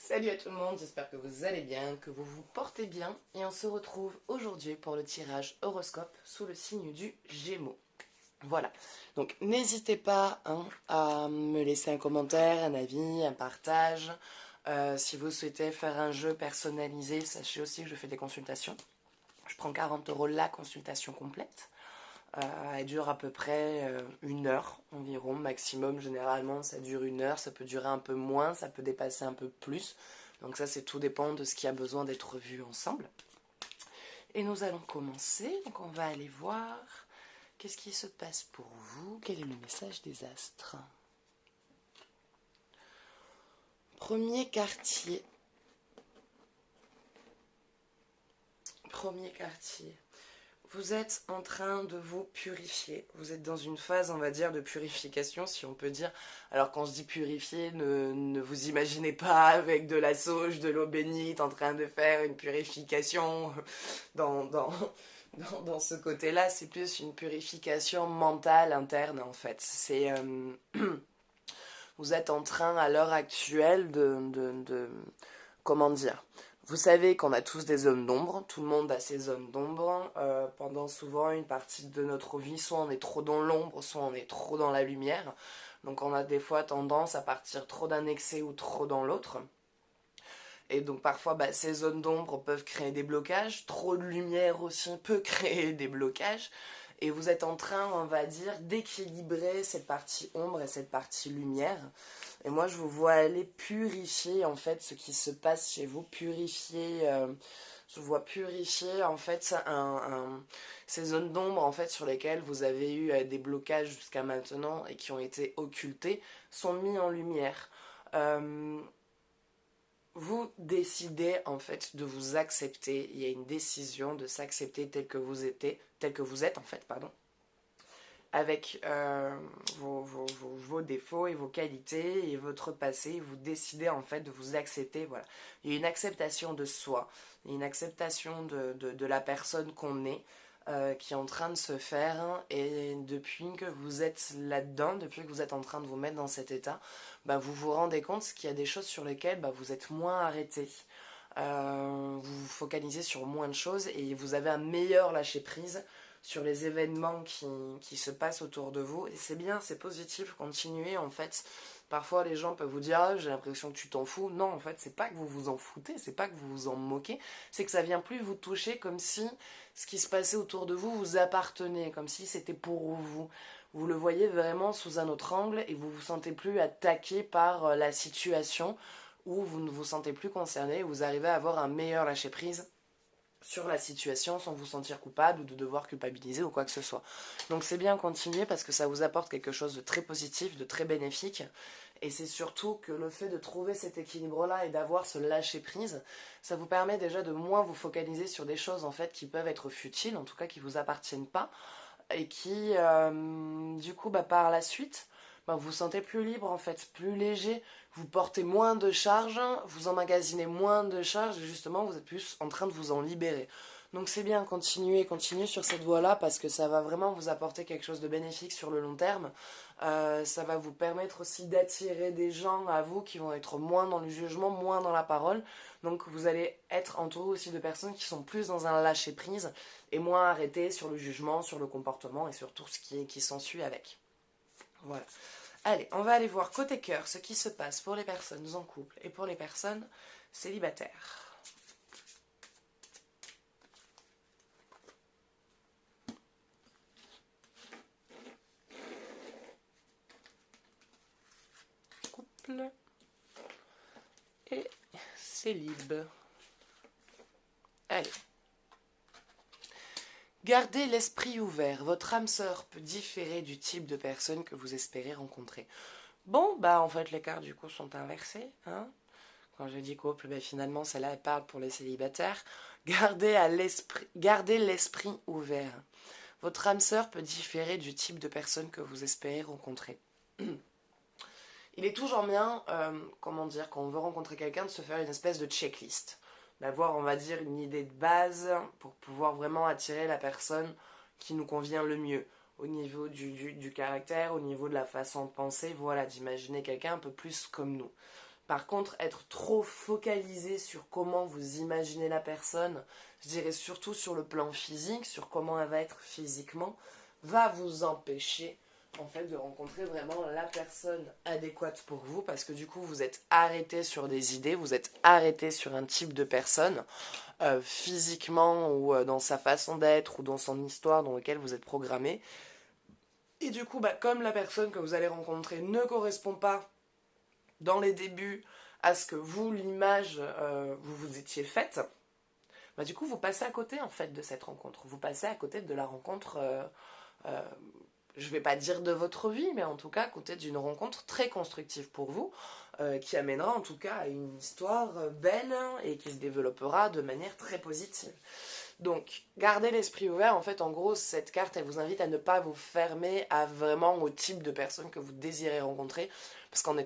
Salut à tout le monde, j'espère que vous allez bien, que vous vous portez bien et on se retrouve aujourd'hui pour le tirage horoscope sous le signe du Gémeaux. Voilà, donc n'hésitez pas à me laisser un commentaire, un avis, un partage. Si vous souhaitez faire un jeu personnalisé, sachez aussi que je fais des consultations. Je prends 40 € la consultation complète. Elle dure à peu près 1 heure environ, maximum. Généralement, ça dure 1 heure. Ça peut durer un peu moins, ça peut dépasser un peu plus. Donc ça, c'est tout dépend de ce qui a besoin d'être vu ensemble. Et nous allons commencer. Donc on va aller voir qu'est-ce qui se passe pour vous. Quel est le message des astres? Premier quartier. Premier quartier. Vous êtes en train de vous purifier. Vous êtes dans une phase, on va dire, de purification, si on peut dire. Alors quand je dis purifier, ne vous imaginez pas avec de la sauge, de l'eau bénite, en train de faire une purification dans, dans, dans ce côté-là. C'est plus une purification mentale interne, en fait. Vous êtes en train, à l'heure actuelle, comment dire, vous savez qu'on a tous des zones d'ombre, tout le monde a ses zones d'ombre. Pendant souvent une partie de notre vie, soit on est trop dans l'ombre, soit on est trop dans la lumière. Donc on a des fois tendance à partir trop d'un excès ou trop dans l'autre. Et donc parfois, ces zones d'ombre peuvent créer des blocages. Trop de lumière aussi peut créer des blocages. Et vous êtes en train, on va dire, d'équilibrer cette partie ombre et cette partie lumière. Et moi, je vous vois aller purifier, en fait, ce qui se passe chez vous. Je vois purifier, en fait, ces zones d'ombre, en fait, sur lesquelles vous avez eu des blocages jusqu'à maintenant et qui ont été occultés, sont mis en lumière. Vous décidez en fait de vous accepter. Il y a une décision de s'accepter tel que vous êtes en fait, pardon, avec vos défauts et vos qualités et votre passé. Vous décidez en fait de vous accepter. Voilà, il y a une acceptation de soi, il y a une acceptation de la personne qu'on est. Qui est en train de se faire, et depuis que vous êtes là-dedans, depuis que vous êtes en train de vous mettre dans cet état, vous vous rendez compte qu'il y a des choses sur lesquelles vous êtes moins arrêté. Vous vous focalisez sur moins de choses et vous avez un meilleur lâcher-prise sur les événements qui se passent autour de vous. Et c'est bien, c'est positif, continuez en fait. Parfois les gens peuvent vous dire ah, j'ai l'impression que tu t'en fous. Non, en fait, c'est pas que vous vous en foutez, c'est pas que vous vous en moquez, c'est que ça vient plus vous toucher, comme si ce qui se passait autour de vous vous appartenait, comme si c'était pour vous. Vous le voyez vraiment sous un autre angle et vous vous sentez plus attaqué par la situation, où vous ne vous sentez plus concerné, vous arrivez à avoir un meilleur lâcher-prise sur la situation sans vous sentir coupable ou de devoir culpabiliser ou quoi que ce soit. Donc c'est bien continuer parce que ça vous apporte quelque chose de très positif, de très bénéfique. Et c'est surtout que le fait de trouver cet équilibre-là et d'avoir ce lâcher-prise, ça vous permet déjà de moins vous focaliser sur des choses en fait qui peuvent être futiles, en tout cas qui ne vous appartiennent pas, et qui, du coup, par la suite, vous vous sentez plus libre en fait, plus léger, vous portez moins de charges, vous emmagasinez moins de charges, et justement, vous êtes plus en train de vous en libérer. Donc c'est bien, continuez sur cette voie-là, parce que ça va vraiment vous apporter quelque chose de bénéfique sur le long terme. Ça va vous permettre aussi d'attirer des gens à vous qui vont être moins dans le jugement, moins dans la parole. Donc vous allez être entouré aussi de personnes qui sont plus dans un lâcher-prise et moins arrêtées sur le jugement, sur le comportement et sur tout ce qui s'ensuit avec. Voilà. Allez, on va aller voir côté cœur ce qui se passe pour les personnes en couple et pour les personnes célibataires. Couple et célib. Allez. Gardez l'esprit ouvert. Votre âme sœur peut différer du type de personne que vous espérez rencontrer. Bon, en fait, les cartes du coup sont inversées. Hein. Quand je dis couple, finalement, celle-là, elle parle pour les célibataires. Gardez l'esprit ouvert. Votre âme sœur peut différer du type de personne que vous espérez rencontrer. Il est toujours bien, comment dire, quand on veut rencontrer quelqu'un, de se faire une espèce de checklist. D'avoir, on va dire, une idée de base pour pouvoir vraiment attirer la personne qui nous convient le mieux. Au niveau du caractère, au niveau de la façon de penser, voilà, d'imaginer quelqu'un un peu plus comme nous. Par contre, être trop focalisé sur comment vous imaginez la personne, je dirais surtout sur le plan physique, sur comment elle va être physiquement, va vous empêcher en fait de rencontrer vraiment la personne adéquate pour vous, parce que du coup vous êtes arrêté sur des idées, vous êtes arrêté sur un type de personne, physiquement ou dans sa façon d'être ou dans son histoire dans laquelle vous êtes programmé. Et du coup, comme la personne que vous allez rencontrer ne correspond pas dans les débuts à ce que vous, l'image, vous vous étiez faite, du coup vous passez à côté en fait de cette rencontre. Vous passez à côté de la rencontre, je vais pas dire de votre vie, mais en tout cas à côté d'une rencontre très constructive pour vous, qui amènera en tout cas à une histoire belle et qui se développera de manière très positive. Donc, gardez l'esprit ouvert. En fait, en gros, cette carte, elle vous invite à ne pas vous fermer à vraiment au type de personne que vous désirez rencontrer. Parce qu'en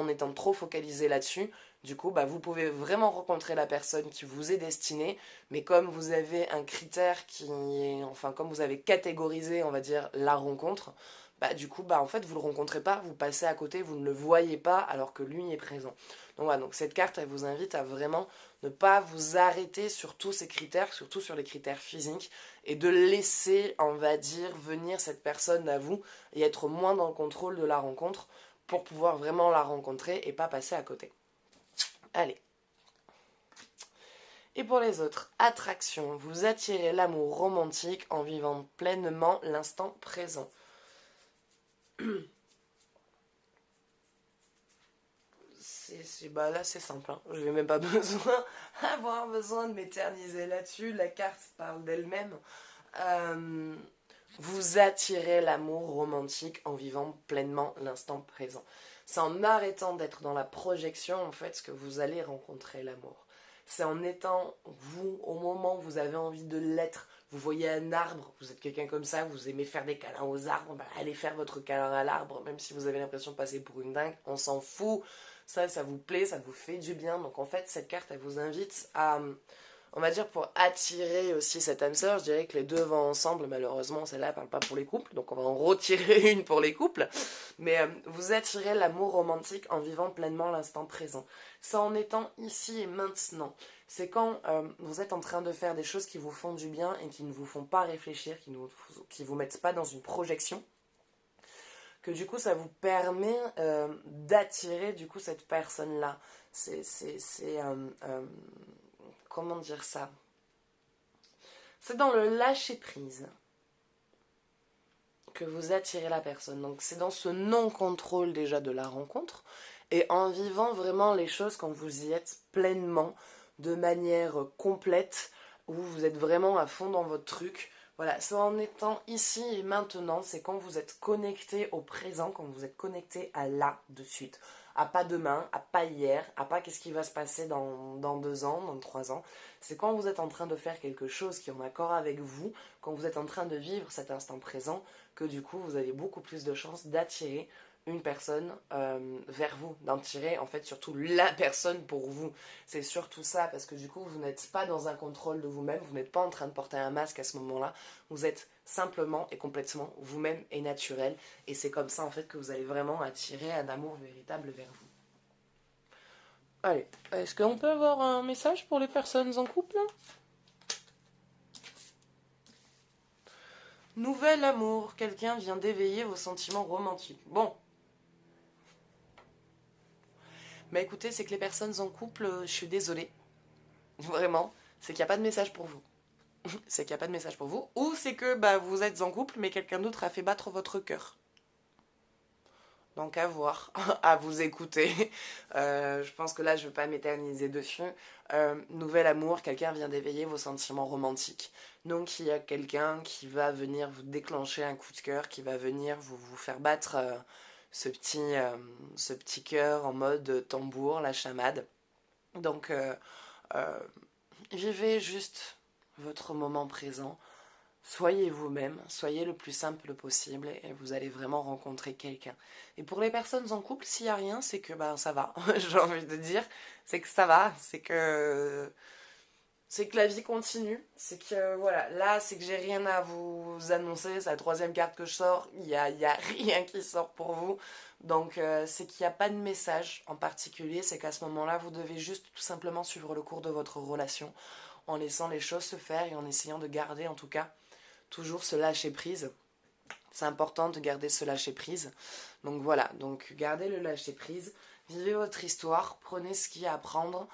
étant trop focalisé là-dessus, du coup, vous pouvez vraiment rencontrer la personne qui vous est destinée. Mais comme vous avez un critère qui est... Enfin, comme vous avez catégorisé, on va dire, la rencontre, du coup, en fait, vous ne le rencontrez pas, vous passez à côté, vous ne le voyez pas alors que lui est présent. Donc voilà, donc cette carte, elle vous invite à vraiment ne pas vous arrêter sur tous ces critères, surtout sur les critères physiques, et de laisser, on va dire, venir cette personne à vous et être moins dans le contrôle de la rencontre pour pouvoir vraiment la rencontrer et pas passer à côté. Allez. Et pour les autres, attraction, vous attirez l'amour romantique en vivant pleinement l'instant présent. Là c'est simple, hein. Je n'ai même pas avoir besoin de m'éterniser là-dessus, la carte parle d'elle-même. Vous attirez l'amour romantique en vivant pleinement l'instant présent. C'est en arrêtant d'être dans la projection en fait que vous allez rencontrer l'amour. C'est en étant vous au moment où vous avez envie de l'être. Vous voyez un arbre, vous êtes quelqu'un comme ça, vous aimez faire des câlins aux arbres, allez faire votre câlin à l'arbre, même si vous avez l'impression de passer pour une dingue, on s'en fout. Ça vous plaît, ça vous fait du bien. Donc en fait, cette carte, elle vous invite à, on va dire, pour attirer aussi cette âme sœur, je dirais que les deux vont ensemble. Malheureusement, celle-là ne parle pas pour les couples, donc on va en retirer une pour les couples. Mais vous attirez l'amour romantique en vivant pleinement l'instant présent. C'est en étant ici et maintenant. C'est quand vous êtes en train de faire des choses qui vous font du bien et qui ne vous font pas réfléchir, qui vous mettent pas dans une projection, que du coup ça vous permet d'attirer du coup cette personne-là. Comment dire ça? C'est dans le lâcher-prise que vous attirez la personne. Donc c'est dans ce non-contrôle déjà de la rencontre et en vivant vraiment les choses quand vous y êtes pleinement, de manière complète, où vous êtes vraiment à fond dans votre truc. Voilà, c'est en étant ici et maintenant, c'est quand vous êtes connecté au présent, quand vous êtes connecté à là, de suite. À pas demain, à pas hier, à pas qu'est-ce qui va se passer dans 2 ans, dans 3 ans. C'est quand vous êtes en train de faire quelque chose qui est en accord avec vous, quand vous êtes en train de vivre cet instant présent, que du coup vous avez beaucoup plus de chances d'attirer une personne vers vous, d'attirer en fait surtout la personne pour vous. C'est surtout ça, parce que du coup vous n'êtes pas dans un contrôle de vous-même, vous n'êtes pas en train de porter un masque à ce moment-là, vous êtes simplement et complètement vous-même et naturel, et c'est comme ça en fait que vous allez vraiment attirer un amour véritable vers vous. Allez, est-ce qu'on peut avoir un message pour les personnes en couple? Nouvel amour, quelqu'un vient d'éveiller vos sentiments romantiques. Bon. Mais écoutez, c'est que les personnes en couple, je suis désolée. Vraiment, c'est qu'il n'y a pas de message pour vous. C'est qu'il n'y a pas de message pour vous. Ou c'est que vous êtes en couple, mais quelqu'un d'autre a fait battre votre cœur. Donc à voir, à vous écouter. Je pense que là, je ne vais pas m'éterniser dessus. Nouvel amour, quelqu'un vient d'éveiller vos sentiments romantiques. Donc il y a quelqu'un qui va venir vous déclencher un coup de cœur, qui va venir vous faire battre ce petit cœur en mode tambour, la chamade. Donc vivez juste votre moment présent. Soyez vous-même, soyez le plus simple possible et vous allez vraiment rencontrer quelqu'un. Et pour les personnes en couple, s'il n'y a rien, c'est que ça va. J'ai envie de dire, c'est que ça va, c'est que c'est que la vie continue. C'est que, voilà, là, c'est que j'ai rien à vous annoncer. C'est la troisième carte que je sors. Il y a rien qui sort pour vous. Donc, c'est qu'il n'y a pas de message en particulier. C'est qu'à ce moment-là, vous devez juste tout simplement suivre le cours de votre relation en laissant les choses se faire et en essayant de garder, en tout cas, toujours ce lâcher-prise. C'est important de garder ce lâcher-prise. Donc voilà, donc gardez le lâcher-prise, vivez votre histoire, prenez ce qu'il y a à prendre.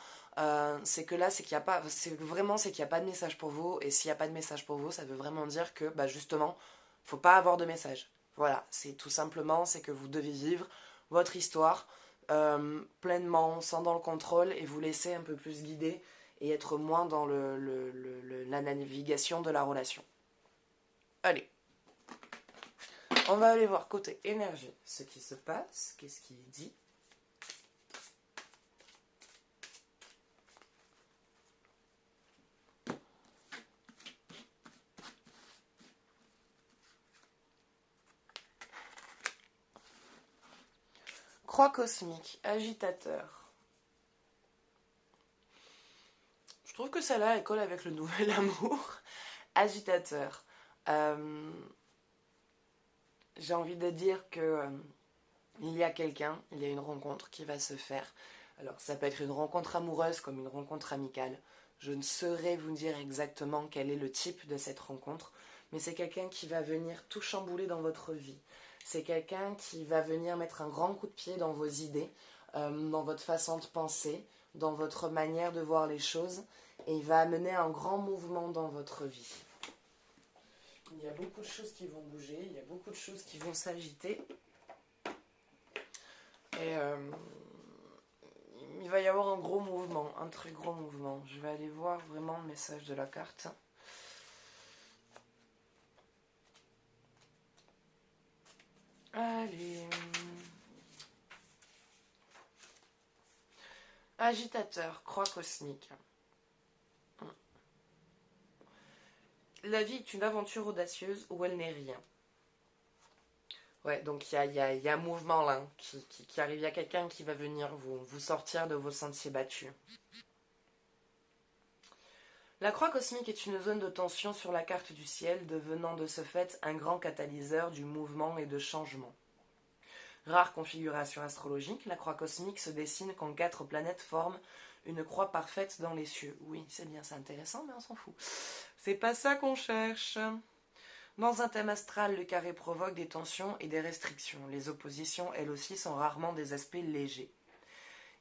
C'est que là, c'est qu'il n'y a pas, c'est qu'il n'y a pas de message pour vous. Et s'il n'y a pas de message pour vous, ça veut vraiment dire que, bah justement, faut pas avoir de message. Voilà, c'est tout simplement, c'est que vous devez vivre votre histoire pleinement, sans dans le contrôle, et vous laisser un peu plus guider et être moins dans la navigation de la relation. Allez. On va aller voir côté énergie ce qui se passe, qu'est-ce qu'il dit. Croix cosmique, agitateur. Je trouve que celle-là, elle colle avec le nouvel amour. Agitateur. J'ai envie de dire que il y a quelqu'un, il y a une rencontre qui va se faire. Alors, ça peut être une rencontre amoureuse comme une rencontre amicale. Je ne saurais vous dire exactement quel est le type de cette rencontre, mais c'est quelqu'un qui va venir tout chambouler dans votre vie. C'est quelqu'un qui va venir mettre un grand coup de pied dans vos idées, dans votre façon de penser, dans votre manière de voir les choses, et il va amener un grand mouvement dans votre vie. Il y a beaucoup de choses qui vont bouger, il y a beaucoup de choses qui vont s'agiter. Et il va y avoir un gros mouvement, un très gros mouvement. Je vais aller voir vraiment le message de la carte. Allez. Agitateur, croix cosmique. La vie est une aventure audacieuse où elle n'est rien. Ouais, donc il y a un mouvement là qui arrive. Il y a quelqu'un qui va venir vous sortir de vos sentiers battus. La croix cosmique est une zone de tension sur la carte du ciel, devenant de ce fait un grand catalyseur du mouvement et de changement. Rare configuration astrologique, la croix cosmique se dessine quand 4 planètes forment une croix parfaite dans les cieux. Oui, c'est bien, c'est intéressant, mais on s'en fout. C'est pas ça qu'on cherche. Dans un thème astral, le carré provoque des tensions et des restrictions. Les oppositions, elles aussi, sont rarement des aspects légers.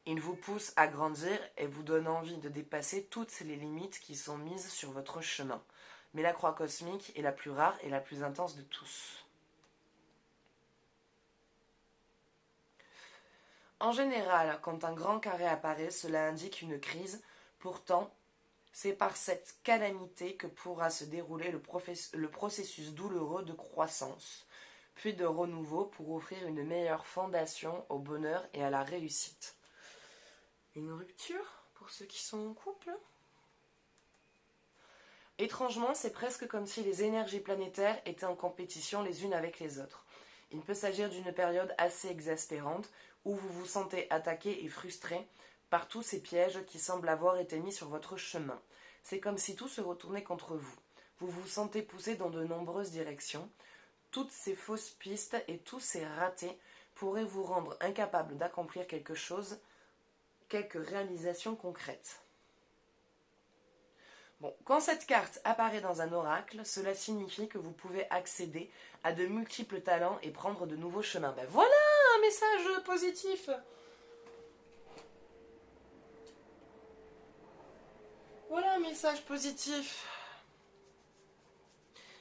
Il vous pousse à grandir et vous donne envie de dépasser toutes les limites qui sont mises sur votre chemin. Mais la croix cosmique est la plus rare et la plus intense de tous. En général, quand un grand carré apparaît, cela indique une crise. Pourtant, c'est par cette calamité que pourra se dérouler le processus douloureux de croissance, puis de renouveau pour offrir une meilleure fondation au bonheur et à la réussite. Une rupture pour ceux qui sont en couple. Étrangement, c'est presque comme si les énergies planétaires étaient en compétition les unes avec les autres. Il peut s'agir d'une période assez exaspérante où vous vous sentez attaqué et frustré par tous ces pièges qui semblent avoir été mis sur votre chemin. C'est comme si tout se retournait contre vous. Vous vous sentez poussé dans de nombreuses directions. Toutes ces fausses pistes et tous ces ratés pourraient vous rendre incapable d'accomplir quelque chose, quelques réalisations concrètes. Bon, quand cette carte apparaît dans un oracle, cela signifie que vous pouvez accéder à de multiples talents et prendre de nouveaux chemins. Ben voilà un message positif. Voilà un message positif.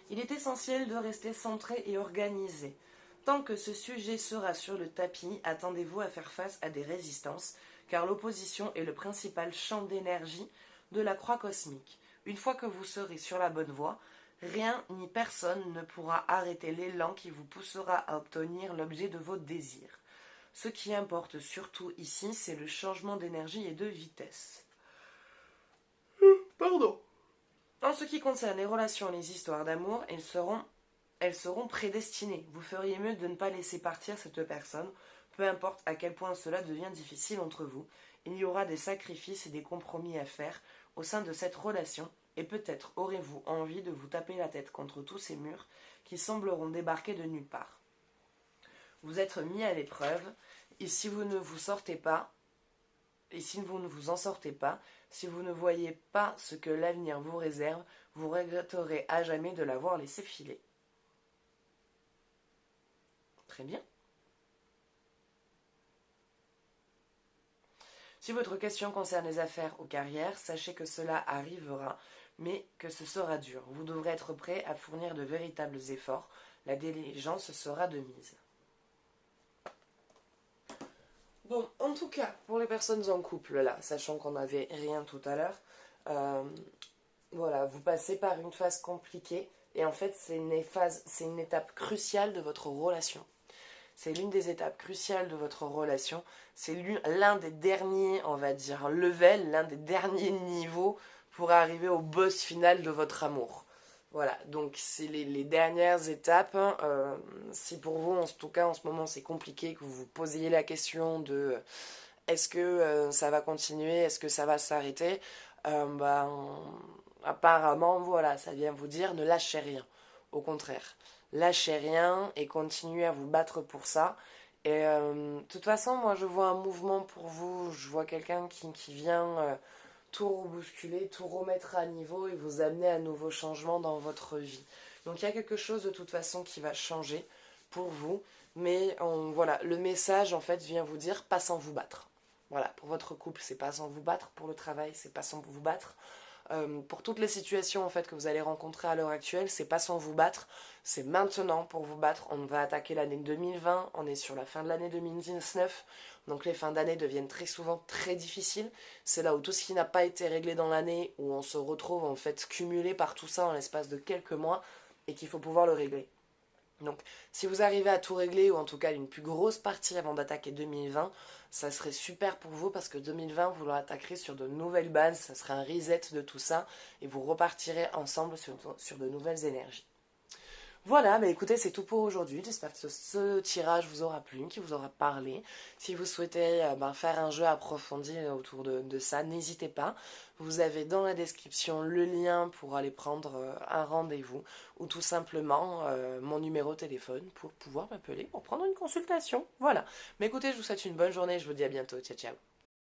Il est essentiel de rester centré et organisé. Tant que ce sujet sera sur le tapis, attendez-vous à faire face à des résistances, car l'opposition est le principal champ d'énergie de la croix cosmique. Une fois que vous serez sur la bonne voie, rien ni personne ne pourra arrêter l'élan qui vous poussera à obtenir l'objet de vos désirs. Ce qui importe surtout ici, c'est le changement d'énergie et de vitesse. Pardon. En ce qui concerne les relations et les histoires d'amour, elles seront prédestinées. Vous feriez mieux de ne pas laisser partir cette personne, peu importe à quel point cela devient difficile entre vous, Il y aura des sacrifices et des compromis à faire au sein de cette relation, et peut-être aurez-vous envie de vous taper la tête contre tous ces murs qui sembleront débarquer de nulle part. Vous êtes mis à l'épreuve, et si vous ne vous sortez pas, et si vous ne vous en sortez pas, si vous ne voyez pas ce que l'avenir vous réserve, vous regretterez à jamais de l'avoir laissé filer. Très bien. Si votre question concerne les affaires ou carrières, sachez que cela arrivera, mais que ce sera dur. Vous devrez être prêt à fournir de véritables efforts. La diligence sera de mise. Bon, en tout cas, pour les personnes en couple, là, sachant qu'on n'avait rien tout à l'heure, voilà, vous passez par une phase compliquée, et en fait, c'est une étape cruciale de votre relation. C'est l'une des étapes cruciales de votre relation. C'est l'un des derniers, on va dire, level, l'un des derniers niveaux pour arriver au boss final de votre amour. Voilà, donc c'est les dernières étapes. Si pour vous, en tout cas en ce moment, c'est compliqué, que vous vous posiez la question de est-ce que ça va continuer, est-ce que ça va s'arrêter, apparemment, voilà, ça vient vous dire ne lâchez rien. Au contraire, lâchez rien et continuez à vous battre pour ça. Et de toute façon, moi je vois un mouvement pour vous, je vois quelqu'un qui vient tout rebousculer, tout remettre à niveau et vous amener à un nouveau changement dans votre vie. Donc il y a quelque chose de toute façon qui va changer pour vous, mais voilà, le message en fait vient vous dire pas sans vous battre. Voilà, pour votre couple, c'est pas sans vous battre, pour le travail, c'est pas sans vous battre. Pour toutes les situations en fait que vous allez rencontrer à l'heure actuelle, c'est pas sans vous battre, c'est maintenant pour vous battre. On va attaquer l'année 2020, on est sur la fin de l'année 2019, donc les fins d'année deviennent très souvent très difficiles. C'est là où tout ce qui n'a pas été réglé dans l'année, où on se retrouve en fait cumulé par tout ça en l'espace de quelques mois et qu'il faut pouvoir le régler. Donc, si vous arrivez à tout régler, ou en tout cas une plus grosse partie avant d'attaquer 2020, ça serait super pour vous parce que 2020, vous l'attaquerez sur de nouvelles bases, ça sera un reset de tout ça et vous repartirez ensemble sur de nouvelles énergies. Voilà, bah écoutez, c'est tout pour aujourd'hui. J'espère que ce tirage vous aura plu, qu'il vous aura parlé. Si vous souhaitez faire un jeu approfondi autour de ça, n'hésitez pas. Vous avez dans la description le lien pour aller prendre un rendez-vous ou tout simplement mon numéro de téléphone pour pouvoir m'appeler pour prendre une consultation. Voilà. Mais écoutez, je vous souhaite une bonne journée. Je vous dis à bientôt. Ciao, ciao.